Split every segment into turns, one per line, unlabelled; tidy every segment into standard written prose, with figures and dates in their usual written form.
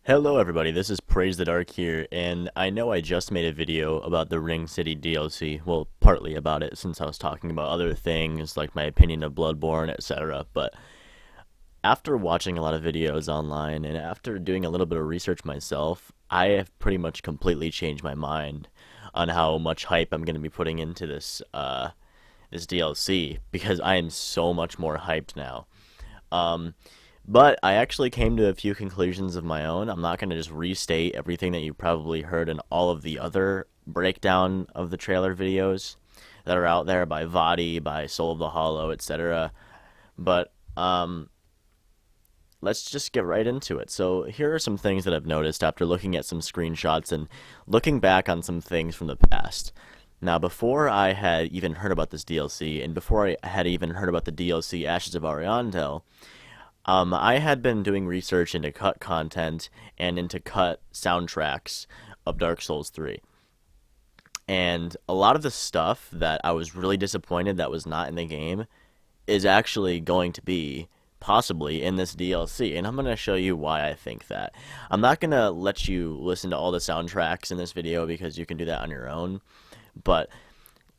Hello everybody, this is Praise the Dark here, and I know I just made a video about the Ring City DLC, well, partly about it since I was talking about other things like my opinion of Bloodborne, etc. But after watching a lot of videos online and after doing a little bit of research myself, I have pretty much completely changed my mind on how much hype I'm going to be putting into this DLC because I am so much more hyped now. Um, but I actually came to a few conclusions of my own. I'm not going to just restate everything that you probably heard in all of the other breakdown of the trailer videos that are out there by Vadi, by Soul of the Hollow, etc. But let's just get right into it. So here are some things that I've noticed after looking at some screenshots and looking back on some things from the past. Now, before I had even heard about this DLC, and before I had even heard about the DLC Ashes of Ariandel, I had been doing research into cut content and into cut soundtracks of Dark Souls 3. And a lot of the stuff that I was really disappointed that was not in the game is actually going to be possibly in this DLC, and I'm going to show you why I think that. I'm not going to let you listen to all the soundtracks in this video because you can do that on your own, but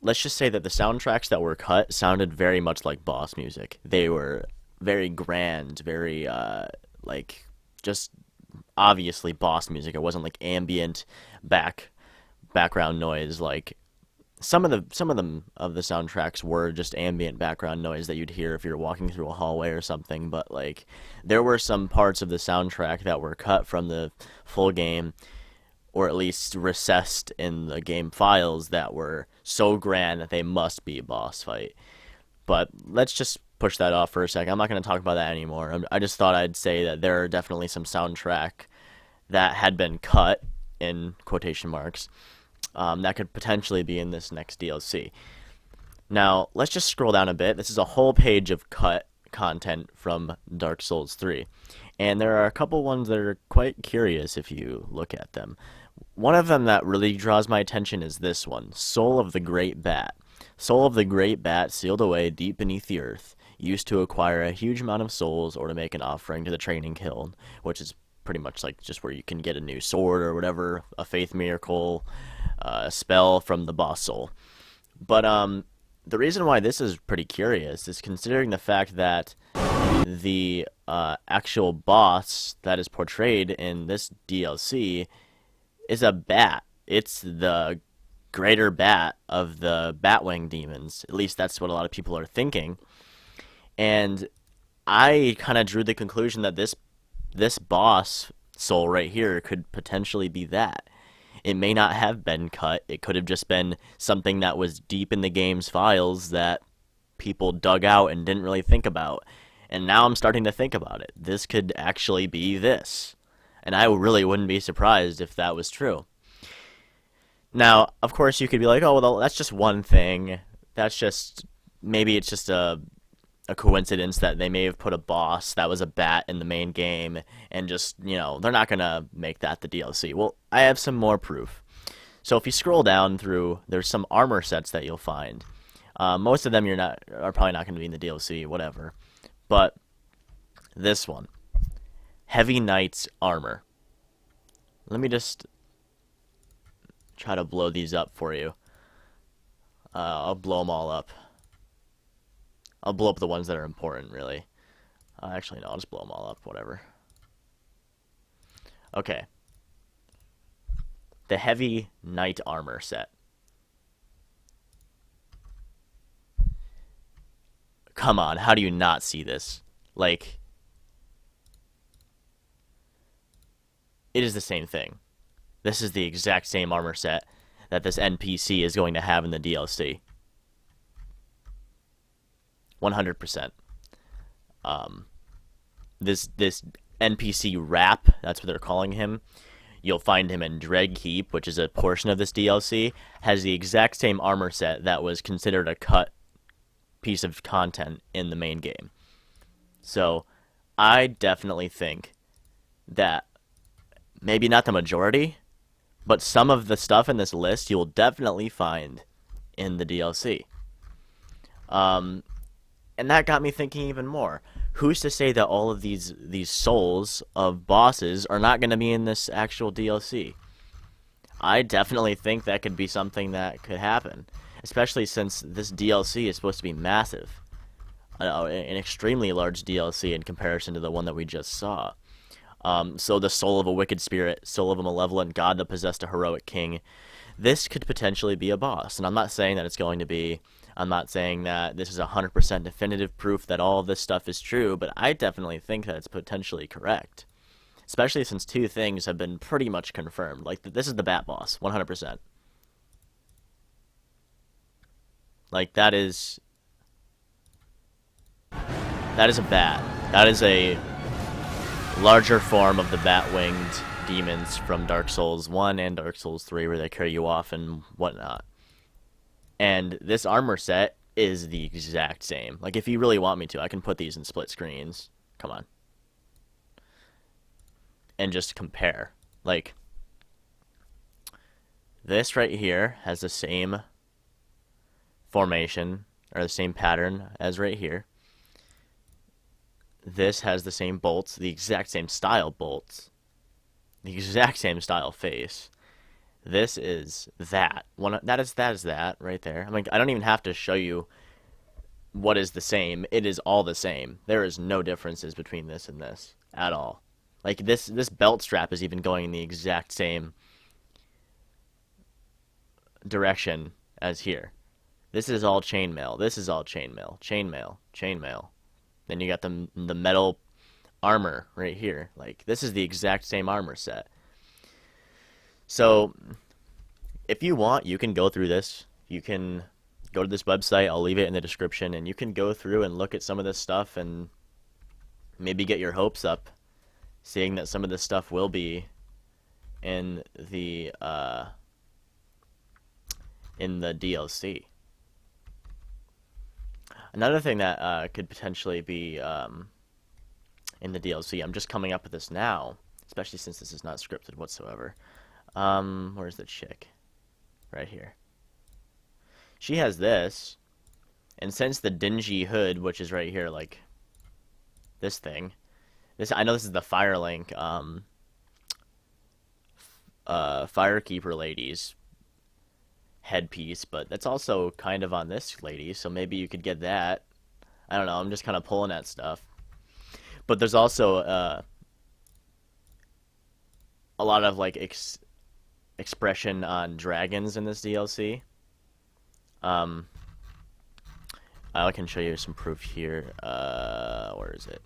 let's just say that the soundtracks that were cut sounded very much like boss music. They were very grand, very like just obviously boss music. It wasn't like ambient background noise. Like some of the soundtracks were just ambient background noise that you'd hear if you're walking through a hallway or something, but like there were some parts of the soundtrack that were cut from the full game, or at least recessed in the game files, that were so grand that they must be a boss fight. But let's just push that off for a second. I'm not going to talk about that anymore. I just thought I'd say that there are definitely some soundtrack that had been cut, in quotation marks, that could potentially be in this next DLC. Now, let's just scroll down a bit. This is a whole page of cut content from Dark Souls 3. And there are a couple ones that are quite curious if you look at them. One of them that really draws my attention is this one, Soul of the Great Bat. Soul of the Great Bat, sealed away deep beneath the earth, used to acquire a huge amount of souls or to make an offering to the training guild, which is pretty much like just where you can get a new sword or whatever, a faith miracle, a spell from the boss soul. But the reason why this is pretty curious is considering the fact that the actual boss that is portrayed in this DLC is a bat. It's the greater bat of the Batwing demons. At least that's what a lot of people are thinking. And I kind of drew the conclusion that this boss soul right here could potentially be that. It may not have been cut. It could have just been something that was deep in the game's files that people dug out and didn't really think about. And now I'm starting to think about it. This could actually be this. And I really wouldn't be surprised if that was true. Now, of course, you could be like, oh, well, that's just one thing. That's just, maybe it's just a coincidence that they may have put a boss that was a bat in the main game and just, they're not going to make that the DLC. Well, I have some more proof. So if you scroll down through, there's some armor sets that you'll find. Most of them are probably not going to be in the DLC, whatever. But this one, Heavy Knight's armor. Let me just try to blow these up for you. I'll blow them all up. I'll blow up the ones that are important, really. Actually, no, I'll just blow them all up, whatever. Okay. The Heavy Knight armor set. Come on, how do you not see this? Like, it is the same thing. This is the exact same armor set that this NPC is going to have in the DLC. 100%. This NPC Rap, that's what they're calling him. You'll find him in Dreadkeep, which is a portion of this DLC, has the exact same armor set that was considered a cut piece of content in the main game. So, I definitely think that maybe not the majority, but some of the stuff in this list you'll definitely find in the DLC. And that got me thinking even more. who's to say that all of these souls of bosses are not going to be in this actual DLC? I definitely think that could be something that could happen, especially since this DLC is supposed to be massive, an extremely large DLC in comparison to the one that we just saw. So the soul of a wicked spirit, soul of a malevolent god that possessed a heroic king. This could potentially be a boss, and I'm not saying that it's going to be. I'm not saying that this is 100% definitive proof that all of this stuff is true, but I definitely think that it's potentially correct. Especially since two things have been pretty much confirmed. Like, this is the Bat Boss, 100%. Like, that is a bat. That is a larger form of the bat-winged demons from Dark Souls 1 and Dark Souls 3, where they carry you off and whatnot. And this armor set is the exact same. Like, if you really want me to, I can put these in split screens. Come on. And just compare. Like, this right here has the same formation, or the same pattern as right here. This has the same bolts, the exact same style bolts, the exact same style face. This is that. That is that right there. I mean, I don't even have to show you what is the same. It is all the same. There is no differences between this and this at all. Like, this belt strap is even going in the exact same direction as here. This is all chainmail. This is all chainmail. Chainmail. Chainmail. Then you got the metal armor right here. Like, this is the exact same armor set. So, if you want, you can go through this. You can go to this website. I'll leave it in the description. And you can go through and look at some of this stuff and maybe get your hopes up, seeing that some of this stuff will be in the DLC. Another thing that could potentially be in the DLC, I'm just coming up with this now, especially since this is not scripted whatsoever. Where's the chick? Right here. She has this, and since the dingy hood, which is right here, like this thing, I know this is the Firelink, Firekeeper lady's headpiece, but that's also kind of on this lady, so maybe you could get that. I don't know, I'm just kind of pulling at stuff. But there's also a lot of like expression on dragons in this DLC. I can show you some proof here. Where is it?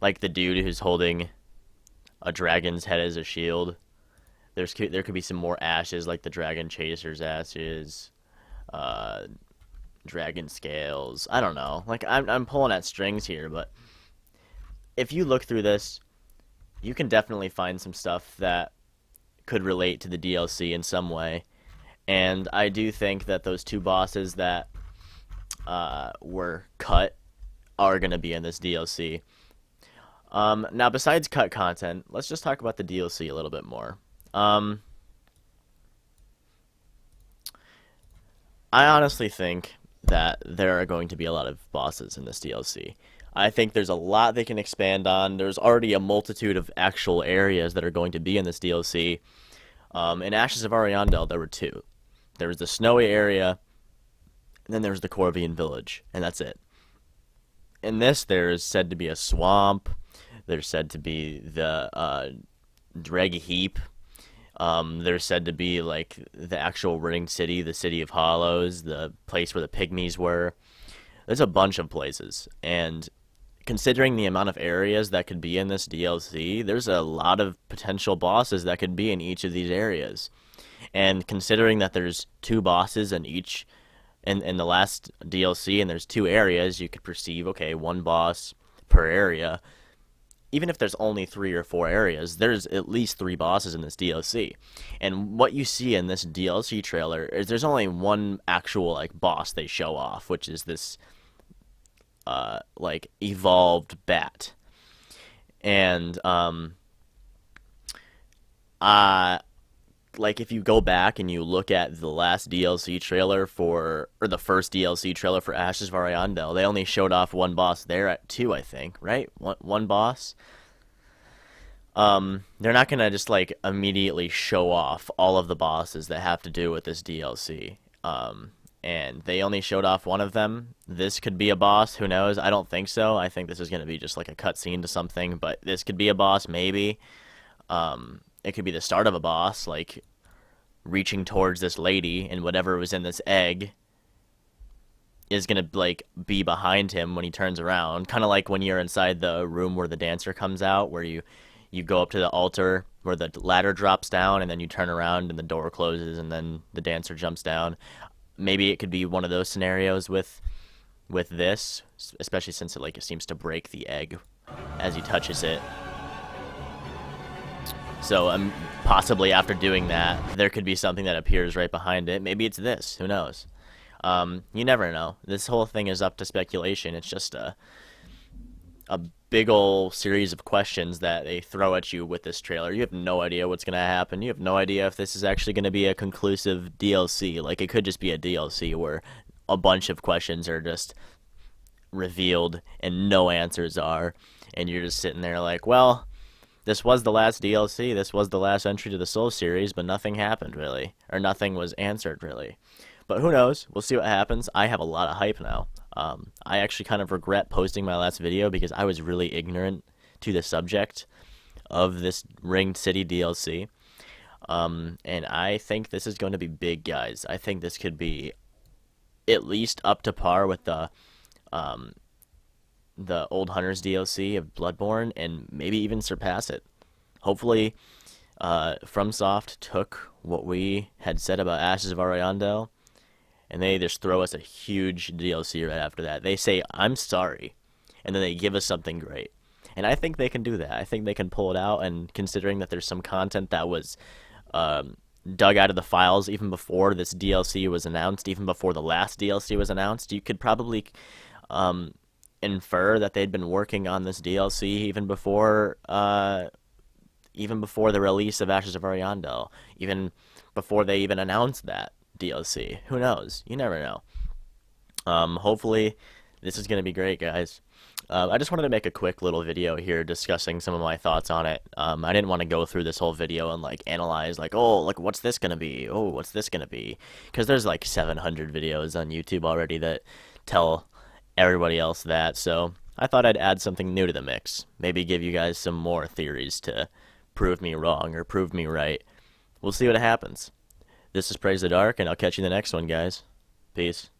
Like the dude who's holding a dragon's head as a shield. There could be some more ashes, like the dragon chaser's ashes, dragon scales. I don't know. Like, I'm pulling at strings here, but if you look through this, you can definitely find some stuff that could relate to the DLC in some way. And I do think that those two bosses that were cut are going to be in this DLC. Now, besides cut content, let's just talk about the DLC a little bit more. I honestly think that there are going to be a lot of bosses in this DLC. I think there's a lot they can expand on. There's already a multitude of actual areas that are going to be in this DLC. In Ashes of Ariandel, there were two. There was the snowy area, and then there was the Corvian village, and that's it. In this, there is said to be a swamp. There's said to be the Dreg Heap. There's said to be like the actual Ring City, the City of Hollows, the place where the pygmies were. There's a bunch of places, and considering the amount of areas that could be in this DLC, there's a lot of potential bosses that could be in each of these areas. And considering that there's two bosses in each in the last DLC, and there's two areas, you could perceive, okay, one boss per area. Even if there's only 3 or 4 areas, there's at least 3 bosses in this DLC. And what you see in this DLC trailer is there's only one actual like boss they show off, which is this like evolved bat. And like if you go back and you look at the last DLC trailer for, or the first DLC trailer for Ashes of Ariandel, they only showed off one boss. There at two, I think, right? One boss. They're not gonna just like immediately show off all of the bosses that have to do with this DLC. And they only showed off one of them. This could be a boss. Who knows? I don't think so. I think this is gonna be just like a cutscene to something. But this could be a boss, maybe. It could be the start of a boss, like reaching towards this lady, and whatever was in this egg is gonna like be behind him when he turns around. Kind of like when you're inside the room where the dancer comes out, where you go up to the altar where the ladder drops down, and then you turn around and the door closes, and then the dancer jumps down. Maybe it could be one of those scenarios with this, especially since it seems to break the egg as he touches it. So possibly after doing that, there could be something that appears right behind it. Maybe it's this. Who knows? You never know. This whole thing is up to speculation. It's just a big ol' series of questions that they throw at you with this trailer. You have no idea what's going to happen. You have no idea if this is actually going to be a conclusive DLC. Like, it could just be a DLC where a bunch of questions are just revealed and no answers are, and you're just sitting there like, well, this was the last DLC, this was the last entry to the Soul series, but nothing happened really, or nothing was answered really. But who knows? We'll see what happens. I have a lot of hype now. I actually kind of regret posting my last video because I was really ignorant to the subject of this Ringed City DLC. And I think this is going to be big, guys. I think this could be at least up to par with the Old Hunters DLC of Bloodborne, and maybe even surpass it. Hopefully, FromSoft took what we had said about Ashes of Ariandel, and they just throw us a huge DLC right after that. They say, I'm sorry, and then they give us something great. And I think they can do that. I think they can pull it out, and considering that there's some content that was dug out of the files even before this DLC was announced, even before the last DLC was announced, you could probably infer that they'd been working on this DLC even before the release of Ashes of Ariandel, even before they even announced that DLC. Who knows? You never know. Hopefully, this is going to be great, guys. I just wanted to make a quick little video here discussing some of my thoughts on it. I didn't want to go through this whole video and analyze what's this going to be? Oh, what's this going to be? Because there's 700 videos on YouTube already that tell everybody else that, so I thought I'd add something new to the mix. Maybe give you guys some more theories to prove me wrong or prove me right. We'll see what happens. This is Praise the Dark, and I'll catch you in the next one, guys. Peace.